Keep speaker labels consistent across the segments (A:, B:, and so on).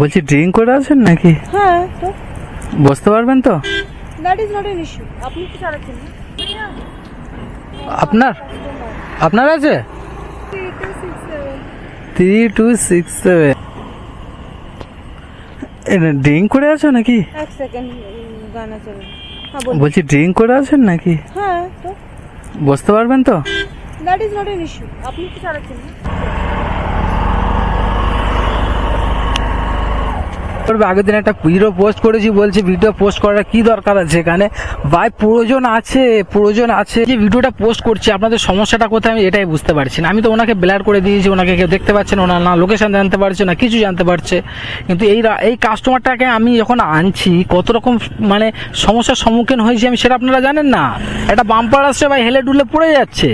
A: বলছি ড্রিঙ্ক করে আছেন নাকি?
B: হ্যাঁ তো
A: বসতে পারবেন তো?
B: That is not an issue. আপনি কি চালাচ্ছেন না?
A: আপনার আপনার আছে 3267 ড্রিঙ্ক করে আছো নাকি?
B: এক সেকেন্ড গানা চলে।
A: বলছি ড্রিঙ্ক করে আছেন নাকি?
B: হ্যাঁ তো
A: বসতে পারবেন তো?
B: That is not an issue. আপনি কি চালাচ্ছেন না?
A: আগের দিন একটা ভিডিও পোস্ট করেছি, বলছি ভিডিও পোস্ট করার কি দরকার আছে এখানে? ভাই প্রয়োজন আছে যে ভিডিওটা পোস্ট করছি। আপনাদের সমস্যাটা কোথায় আমি এটাই বুঝতে পারছি না। আমি তো ওনাকে ব্লার করে দিয়েছি, ওনাকে কেউ দেখতে পাচ্ছে না, ওনার না লোকেশন জানতে পারছে না, কিছু জানতে পারছে। কিন্তু এই কাস্টমারটাকে আমি যখন আনছি কত রকম মানে সমস্যার সম্মুখীন হয়েছি আমি, সেটা আপনারা জানেন না। একটা বাম্পার আসছে ভাই, হেলে ডুলে পড়ে যাচ্ছে।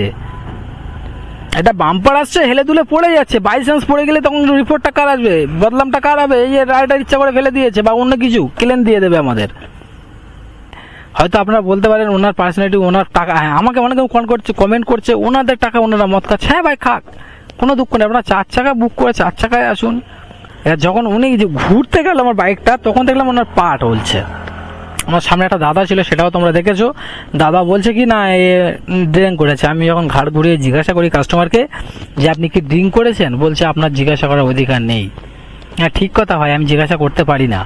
A: এটা বাম্পার আসছে, হেলে দুলে পড়ে যাচ্ছে। বাই চান্স পড়ে গেলে তখন রিপোর্টটা কার আসবে? বদলামটা কার হবে? এই যে রাইডার ইচ্ছা করে ফেলে দিয়েছে বা অন্য কিছু ক্লেম দিয়ে দেবে আমাদের। হয়তো আপনারা বলতে পারেন ওনার পার্সোনালিটি, ওনার টাকা। হ্যাঁ, আমাকে অনেকে কমেন্ট করছে ওনাদের টাকা ওনারা মদ খাচ্ছে। হ্যাঁ ভাই খাক, কোনো দুঃখ নেই। আপনারা 4 চাকা বুক করে 4 চাকায় আসুন। যখন উনি যে ঘুরতে গেল আমার বাইকটা, তখন দেখলাম ওনার পা টলছে। আমার সামনে একটা দাদা ছিল, সেটাও তোমরা দেখেছো। দাদা বলছে কি না এ ড্রিঙ্ক করেছে। আমি যখন ঘাড় ঘুরিয়ে জিজ্ঞাসা করি কাস্টমারকে যে আপনি কি ড্রিঙ্ক করেছেন, বলছে আপনার জিজ্ঞাসা করার অধিকার নেই। হ্যাঁ ঠিক কথা ভাই, আমি জিজ্ঞাসা করতে পারি না,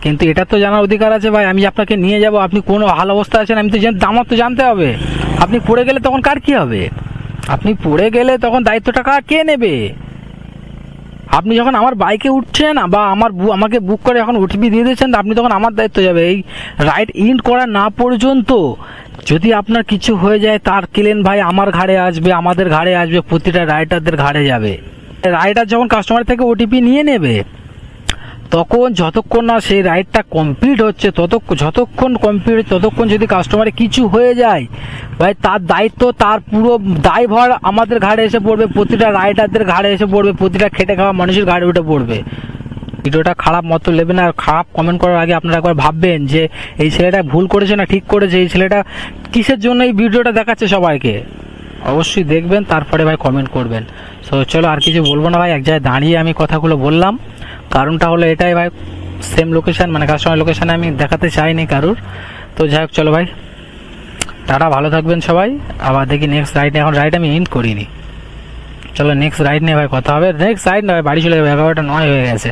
A: কিন্তু এটা তো জানার অধিকার আছে ভাই। আমি আপনাকে নিয়ে যাব, আপনি কোনো হাল অবস্থা আছেন আমি তো আমার তো জানতে হবে। আপনি পড়ে গেলে তখন কার কি হবে? আপনি পড়ে গেলে তখন দায়িত্বটা কে নেবে? আপনি যখন আমার বাইকে উঠছেন বা আমাকে বুক করে যখন ওটিপি দিয়ে দিচ্ছেন, আপনি তখন আমার দায়িত্ব যাবে। এই রাইড ইন্ড করা না পর্যন্ত যদি আপনার কিছু হয়ে যায়, তার ক্লেম ভাই আমার ঘাড়ে আসবে, আমাদের ঘাড়ে আসবে, প্রতিটা রাইডারদের ঘাড়ে যাবে। রাইডার যখন কাস্টমার থেকে ওটিপি নিয়ে নেবে, তখন যতক্ষণ না সেই রাইডটা কমপ্লিট হচ্ছে, ততক্ষণ যদি কাস্টমারের কিছু হয়ে যায় ভাই, তার দায়িত্ব, তার পুরো দায়ভার আমাদের ঘাড়ে এসে পড়বে, প্রতিটা রাইডারদের ঘাড়ে এসে পড়বে, প্রতিটা খেটে খাওয়া মানুষের ঘাড়ে উঠে পড়বে। ভিডিওটা খারাপ মতো নেবেন, আর খারাপ কমেন্ট করার আগে আপনারা একবার ভাববেন যে এই ছেলেটা ভুল করেছে না ঠিক করেছে, এই ছেলেটা কিসের জন্য এই ভিডিওটা দেখাচ্ছে সবাইকে। অবশ্যই দেখবেন, তারপরে ভাই কমেন্ট করবেন। তো চলো আর কিছু বলবো না ভাই, এক জায়গায় দাঁড়িয়ে আমি কথাগুলো বললাম। কারণটা হলো এটাই ভাই, সেম লোকেশন মানে কাস্টমার লোকেশনে আমি দেখাতে চাইনি কারুর। তো যাই হোক চলো ভাই, তারা ভালো থাকবেন সবাই। আবার দেখি নেক্সট রাইড। এখন রাইড আমি এন্ড করিনি, চলো নেক্সট রাইড নিয়ে ভাই কথা হবে। নেক্সট রাইড না ভাই, বাড়ি চলে যাবে, 11টা 9 হয়ে গেছে।